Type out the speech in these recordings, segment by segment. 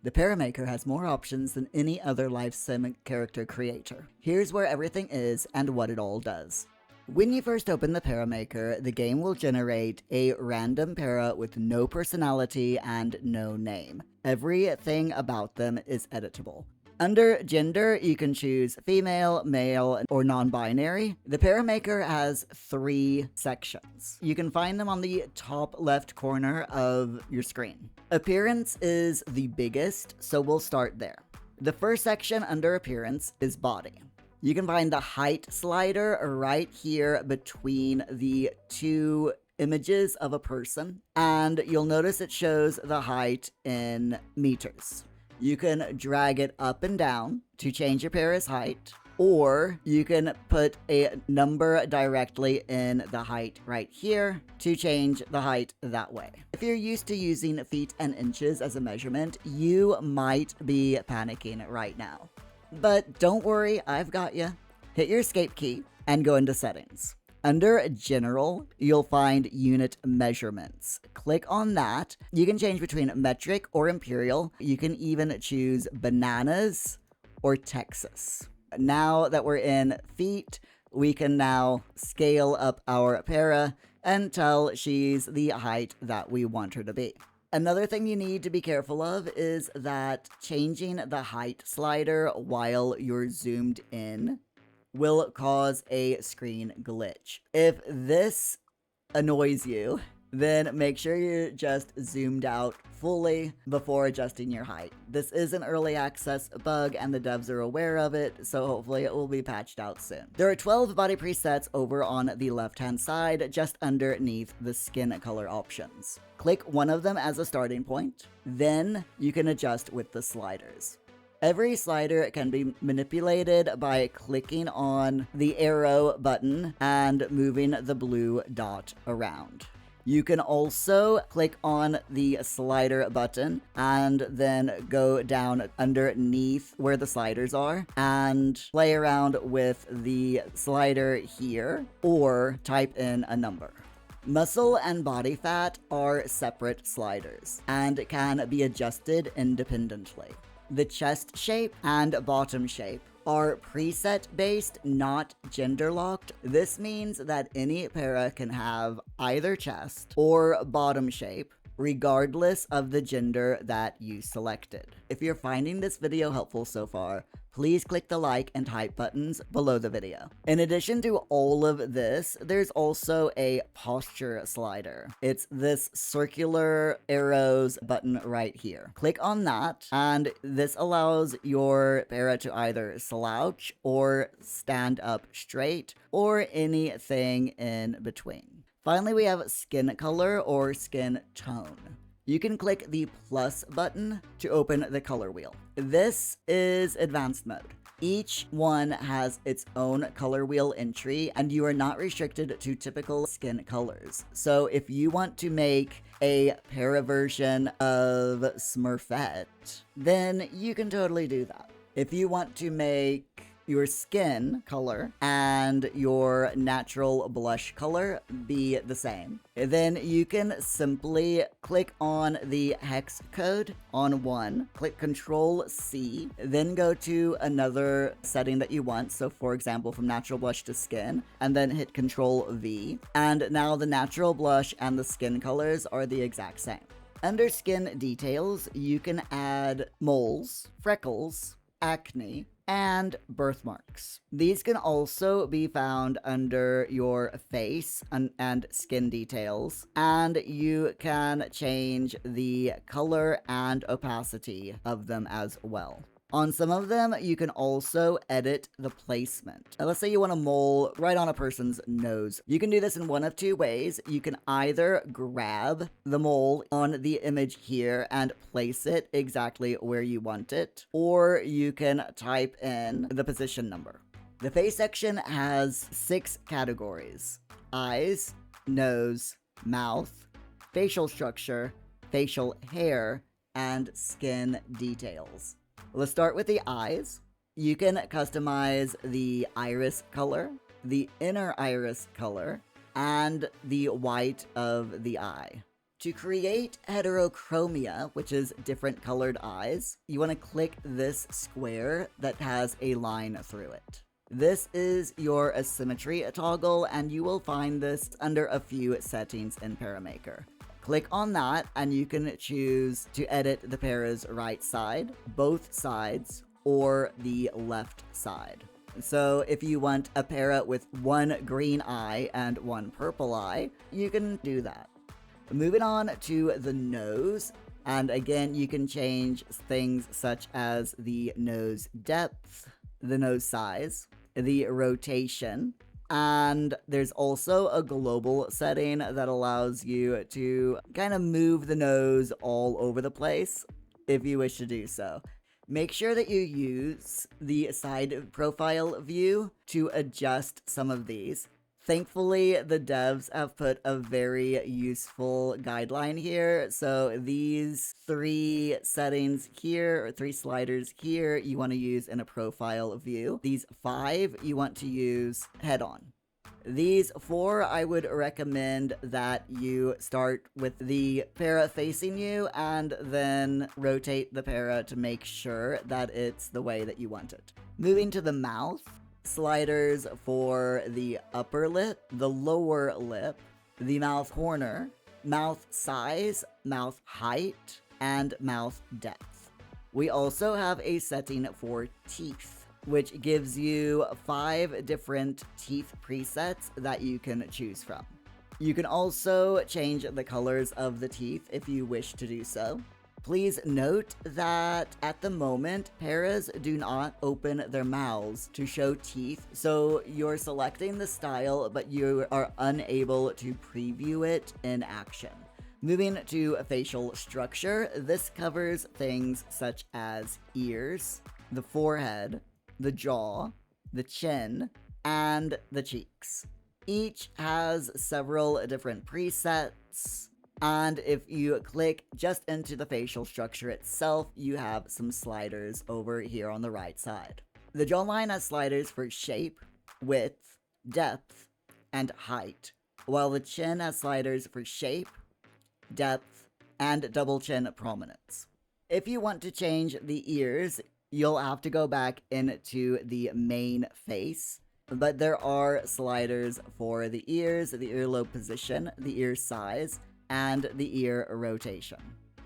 The Paramaker has more options than any other live sim character creator. Here's where everything is and what it all does. When you first open the Paramaker, the game will generate a random para with no personality and no name. Everything about them is editable. Under gender, you can choose female, male, or non-binary. The Paramaker has 3 sections. You can find them on the top left corner of your screen. Appearance is the biggest, so we'll start there. The first section under appearance is body. You can find the height slider right here between the 2 images of a person, and you'll notice it shows the height in meters. You can drag it up and down to change your para's height, or you can put a number directly in the height right here to change the height that way. If you're used to using feet and inches as a measurement, you might be panicking right now. But don't worry, I've got you. Hit your escape key and go into settings. Under General, you'll find Unit Measurements. Click on that. You can change between metric or imperial. You can even choose bananas or Texas. Now that we're in feet, we can now scale up our para until she's the height that we want her to be. Another thing you need to be careful of is that changing the height slider while you're zoomed in will cause a screen glitch. If this annoys you, then make sure you're just zoomed out fully before adjusting your height. This is an early access bug and the devs are aware of it, so hopefully it will be patched out soon. There are 12 body presets over on the left-hand side, just underneath the skin color options. Click one of them as a starting point, then you can adjust with the sliders. Every slider can be manipulated by clicking on the arrow button and moving the blue dot around. You can also click on the slider button and then go down underneath where the sliders are and play around with the slider here or type in a number. Muscle and body fat are separate sliders and can be adjusted independently. The chest shape and bottom shape are preset based, not gender locked. This means that any para can have either chest or bottom shape, regardless of the gender that you selected. If you're finding this video helpful so far, please click the like and hype buttons below the video. In addition to all of this, there's also a posture slider. It's this circular arrows button right here. Click on that, and this allows your para to either slouch or stand up straight, or anything in between. Finally, we have skin color or skin tone. You can click the plus button to open the color wheel. This is advanced mode. Each one has its own color wheel entry, and you are not restricted to typical skin colors. So if you want to make a para version of Smurfette, then you can totally do that. If you want to make your skin color and your natural blush color be the same, then you can simply click on the hex code on one, click Control C, then go to another setting that you want. So for example, from natural blush to skin, and then hit Control V. And now the natural blush and the skin colors are the exact same. Under skin details, you can add moles, freckles, acne, and birthmarks. These can also be found under your face and skin details, and you can change the color and opacity of them as well. On some of them, you can also edit the placement. Now, let's say you want a mole right on a person's nose. You can do this in one of 2 ways. You can either grab the mole on the image here and place it exactly where you want it, or you can type in the position number. The face section has 6 categories: eyes, nose, mouth, facial structure, facial hair, and skin details. Let's start with the eyes. You can customize the iris color, the inner iris color, and the white of the eye. To create Heterochromia, which is different colored eyes, you want to click this square that has a line through it. This is your Asymmetry toggle, and you will find this under a few settings in Paramaker. Click on that, and you can choose to edit the para's right side, both sides, or the left side. So if you want a para with one green eye and one purple eye, you can do that. Moving on to the nose, and again, you can change things such as the nose depth, the nose size, the rotation, and there's also a global setting that allows you to kind of move the nose all over the place if you wish to do so. Make sure that you use the side profile view to adjust some of these. Thankfully, the devs have put a very useful guideline here. So these 3 settings here, or 3 sliders here, you want to use in a profile view. These 5 you want to use head-on. These 4, I would recommend that you start with the para facing you and then rotate the para to make sure that it's the way that you want it. Moving to the mouth, sliders for the upper lip, the lower lip, the mouth corner, mouth size, mouth height, and mouth depth. We also have a setting for teeth, which gives you 5 different teeth presets that you can choose from. You can also change the colors of the teeth if you wish to do so. Please note that at the moment, paras do not open their mouths to show teeth, so you're selecting the style, but you are unable to preview it in action. Moving to facial structure, this covers things such as ears, the forehead, the jaw, the chin, and the cheeks. Each has several different presets, and if you click just into the facial structure itself, you have some sliders over here on the right side. The jawline has sliders for shape, width, depth, and height, while the chin has sliders for shape, depth, and double chin prominence. If you want to change the ears, you'll have to go back into the main face, but there are sliders for the ears, the earlobe position, the ear size, and the ear rotation.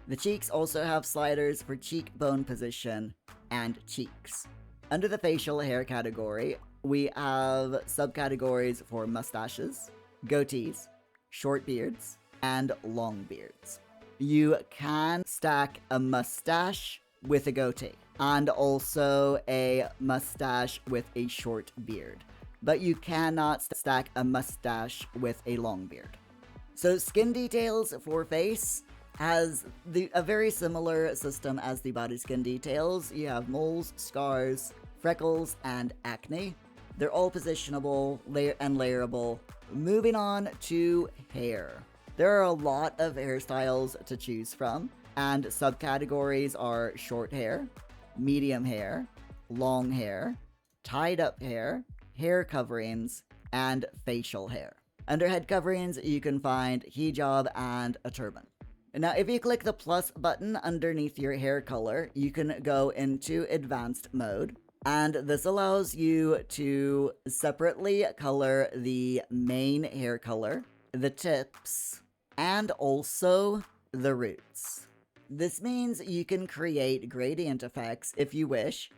The cheeks also have sliders for cheekbone position and cheeks. Under the facial hair category, we have subcategories for mustaches, goatees, short beards, and long beards. You can stack a mustache with a goatee, and also a mustache with a short beard, but you cannot stack a mustache with a long beard. So skin details for face has a very similar system as the body skin details. You have moles, scars, freckles, and acne. They're all positionable and layerable. Moving on to hair. There are a lot of hairstyles to choose from, and subcategories are short hair, medium hair, long hair, tied up hair, hair coverings, and facial hair. Under head coverings, you can find hijab and a turban. Now, if you click the plus button underneath your hair color, you can go into advanced mode, and this allows you to separately color the main hair color, the tips, and also the roots. This means you can create gradient effects if you wish,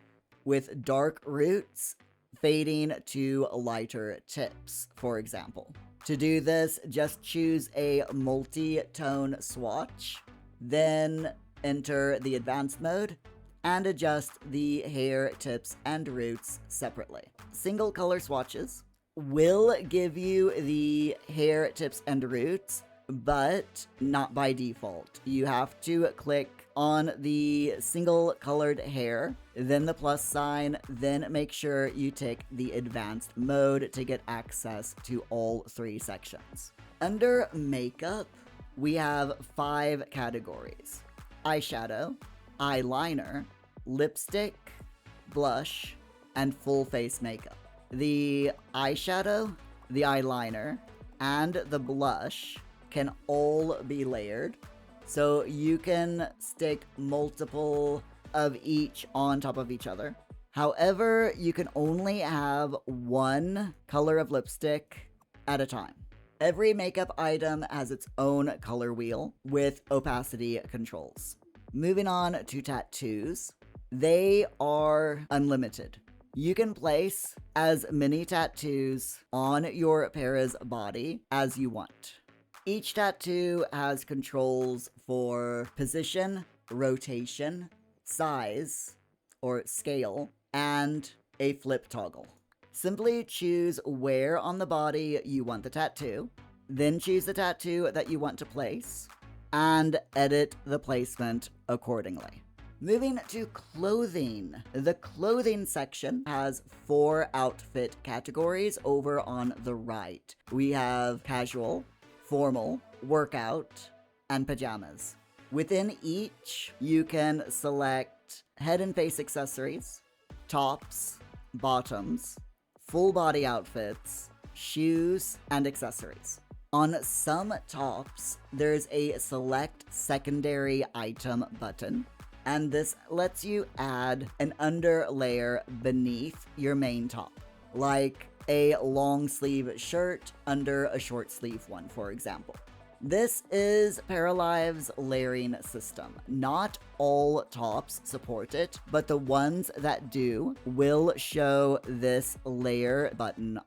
with dark roots fading to lighter tips, for example. To do this, just choose a multi-tone swatch, then enter the advanced mode, and adjust the hair tips and roots separately. Single color swatches will give you the hair tips and roots, but not by default. You have to click on the single colored hair, then the plus sign, then make sure you tick the advanced mode to get access to all 3 sections. Under makeup, we have 5 categories: eyeshadow, eyeliner, lipstick, blush, and full face makeup. The eyeshadow, the eyeliner, and the blush can all be layered. So you can stick multiple of each on top of each other. However, you can only have one color of lipstick at a time. Every makeup item has its own color wheel with opacity controls. Moving on to tattoos. They are unlimited. You can place as many tattoos on your para's body as you want. Each tattoo has controls for position, rotation, size, or scale, and a flip toggle. Simply choose where on the body you want the tattoo, then choose the tattoo that you want to place, and edit the placement accordingly. Moving to clothing. The clothing section has 4 outfit categories over on the right. We have casual, formal, workout, and pajamas. Within each, you can select head and face accessories, tops, bottoms, full body outfits, shoes, and accessories. On some tops, there's a select secondary item button, and this lets you add an under layer beneath your main top, like a long sleeve shirt under a short sleeve one, for example. This is Paralives' layering system. Not all tops support it, but the ones that do will show this layer button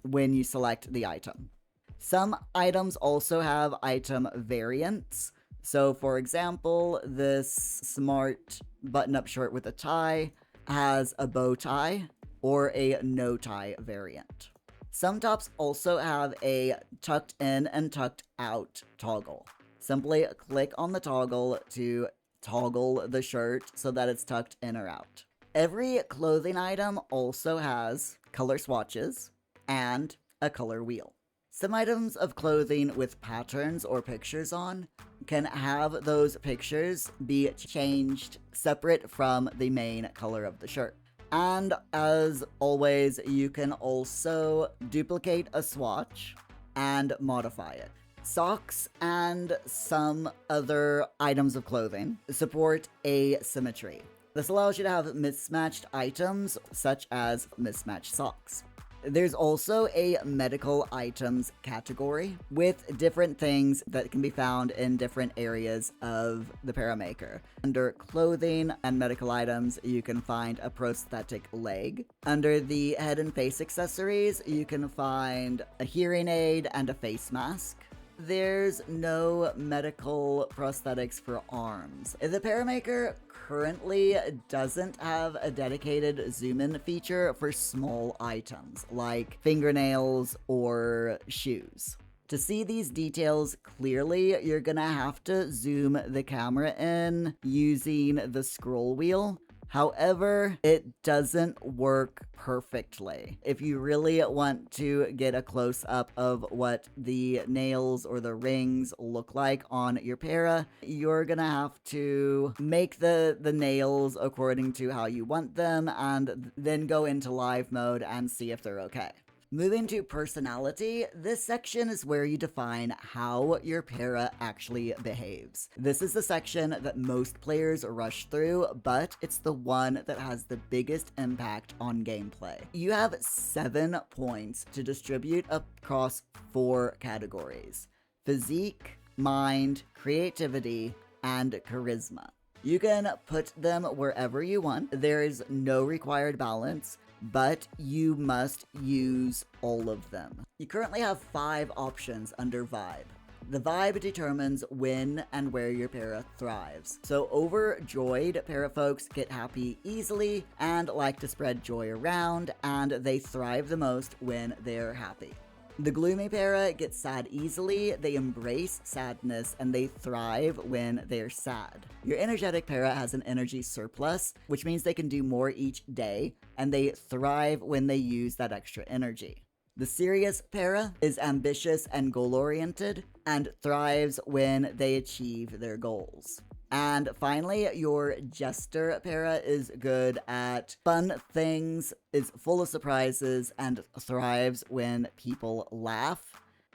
when you select the item. Some items also have item variants. So for example, this smart button-up shirt with a tie has a bow tie or a no tie variant. Some tops also have a tucked in and tucked out toggle. Simply click on the toggle to toggle the shirt so that it's tucked in or out. Every clothing item also has color swatches and a color wheel. Some items of clothing with patterns or pictures on can have those pictures be changed separate from the main color of the shirt. And as always, you can also duplicate a swatch and modify it. Socks and some other items of clothing support asymmetry. This allows you to have mismatched items, such as mismatched socks. There's also a medical items category with different things that can be found in different areas of the Paramaker. Under clothing and medical items, you can find a prosthetic leg. Under the head and face accessories, you can find a hearing aid and a face mask. There's no medical prosthetics for arms. The Paramaker currently doesn't have a dedicated zoom-in feature for small items, like fingernails or shoes. To see these details clearly, you're gonna have to zoom the camera in using the scroll wheel. However, it doesn't work perfectly. If you really want to get a close-up of what the nails or the rings look like on your para, you're gonna have to make the nails according to how you want them and then go into live mode and see if they're okay. Moving to personality, this section is where you define how your para actually behaves. This is the section that most players rush through, but it's the one that has the biggest impact on gameplay. You have 7 points to distribute across 4 categories: physique, mind, creativity, and charisma. You can put them wherever you want. There is no required balance, but you must use all of them. You currently have 5 options under vibe. The vibe determines when and where your para thrives. So overjoyed parafolks get happy easily and like to spread joy around, and they thrive the most when they're happy. The gloomy para get sad easily, they embrace sadness, and they thrive when they're sad. Your energetic para has an energy surplus, which means they can do more each day, and they thrive when they use that extra energy. The serious para is ambitious and goal-oriented, and thrives when they achieve their goals. And finally, your Jester para is good at fun things, is full of surprises, and thrives when people laugh.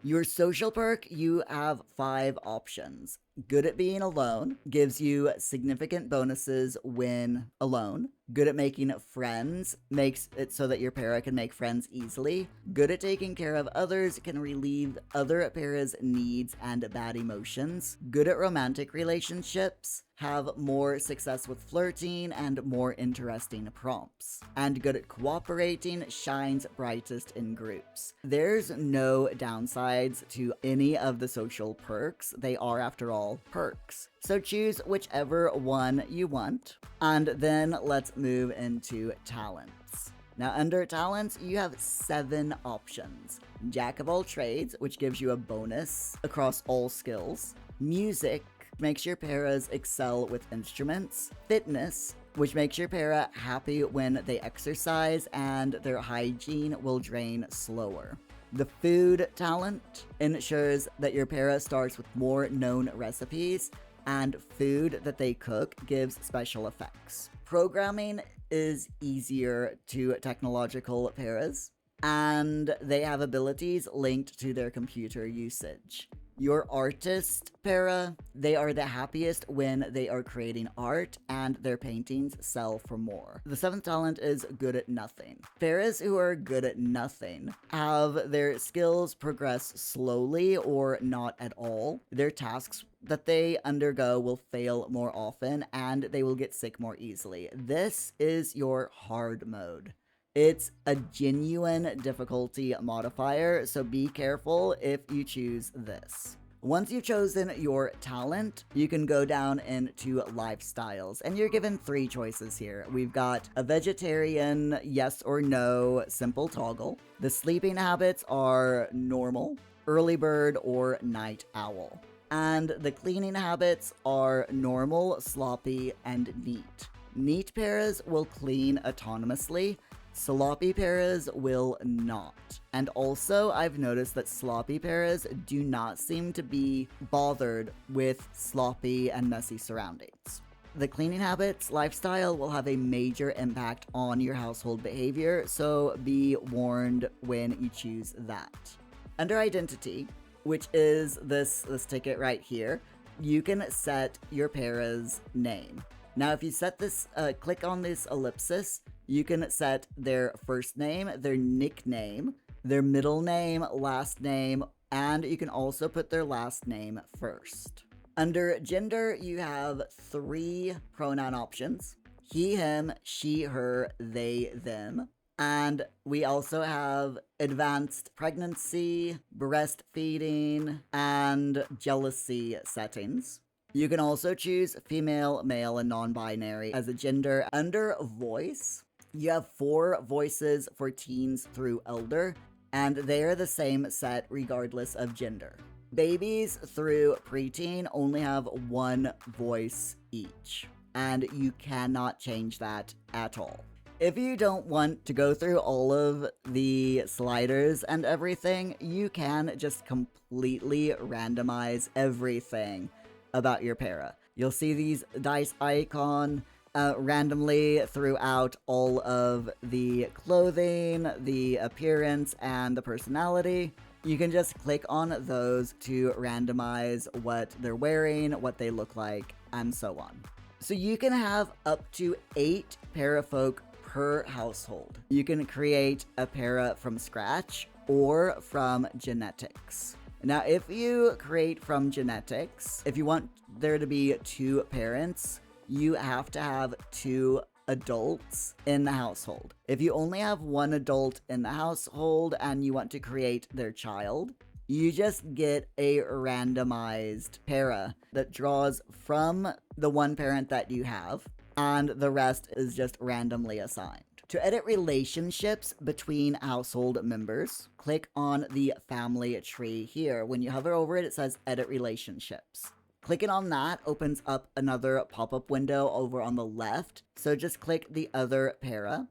Your social perk, you have 5 options. Good at being alone, gives you significant bonuses when alone. Good at making friends, makes it so that your para can make friends easily. Good at taking care of others, can relieve other para's needs and bad emotions. Good at romantic relationships, have more success with flirting and more interesting prompts. And good at cooperating, shines brightest in groups. There's no downsides to any of the social perks. They are, after all, perks. So choose whichever one you want. And then let's move into talents. Now, under talents, you have 7 options. Jack of all trades, which gives you a bonus across all skills. Music makes your paras excel with instruments. Fitness, which makes your para happy when they exercise and their hygiene will drain slower. The food talent ensures that your para starts with more known recipes, and food that they cook gives special effects. Programming is easier to technological paras, and they have abilities linked to their computer usage. Your artist para, they are the happiest when they are creating art and their paintings sell for more. The 7th talent is good at nothing. Paras who are good at nothing have their skills progress slowly or not at all. Their tasks that they undergo will fail more often and they will get sick more easily. This is your hard mode. It's a genuine difficulty modifier, so be careful if you choose this. Once you've chosen your talent, you can go down into lifestyles, and you're given 3 choices here. We've got a vegetarian, yes or no, simple toggle. The sleeping habits are normal, early bird, or night owl. And the cleaning habits are normal, sloppy, and neat. Neat paras will clean autonomously. Sloppy paras will not. And also, I've noticed that sloppy paras do not seem to be bothered with sloppy and messy surroundings. The cleaning habits lifestyle will have a major impact on your household behavior, so be warned when you choose that. Under identity, which is this ticket right here, you can set your para's name. Now, if you set this, click on this ellipsis, you can set their first name, their nickname, their middle name, last name, and you can also put their last name first. Under gender, you have 3 pronoun options: he, him, she, her, they, them. And we also have advanced pregnancy, breastfeeding, and jealousy settings. You can also choose female, male, and non-binary as a gender. Under voice, you have 4 voices for teens through elder, and they are the same set regardless of gender. Babies through preteen only have 1 voice each, and you cannot change that at all. If you don't want to go through all of the sliders and everything, you can just completely randomize everything about your para. You'll see these dice icon randomly throughout all of the clothing, the appearance, and the personality. You can just click on those to randomize what they're wearing, what they look like, and so on. So you can have up to 8 parafolk per household. You can create a para from scratch or from genetics. Now, if you create from genetics, if you want there to be 2 parents, you have to have 2 adults in the household. If you only have 1 adult in the household and you want to create their child, you just get a randomized para that draws from the 1 parent that you have, and the rest is just randomly assigned. To edit relationships between household members, click on the family tree here. When you hover over it, it says Edit Relationships. Clicking on that opens up another pop-up window over on the left, so just click the other para.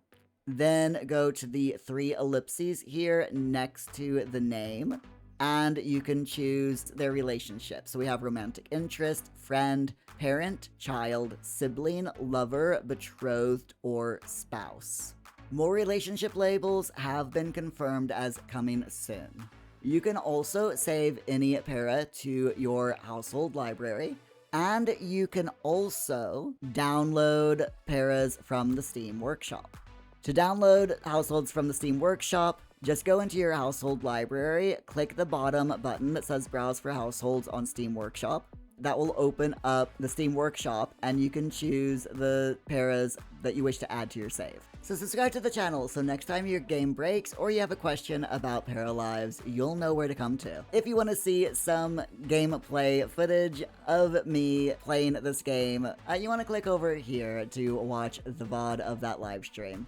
Then go to the 3 ellipses here next to the name, and you can choose their relationship. So we have romantic interest, friend, parent, child, sibling, lover, betrothed, or spouse. More relationship labels have been confirmed as coming soon. You can also save any para to your household library. And you can also download paras from the Steam Workshop. To download households from the Steam Workshop, just go into your household library, click the bottom button that says Browse for Households on Steam Workshop. That will open up the Steam Workshop, and you can choose the paras that you wish to add to your save. So subscribe to the channel so next time your game breaks or you have a question about Paralives, you'll know where to come to. If you want to see some gameplay footage of me playing this game, you want to click over here to watch the VOD of that live stream.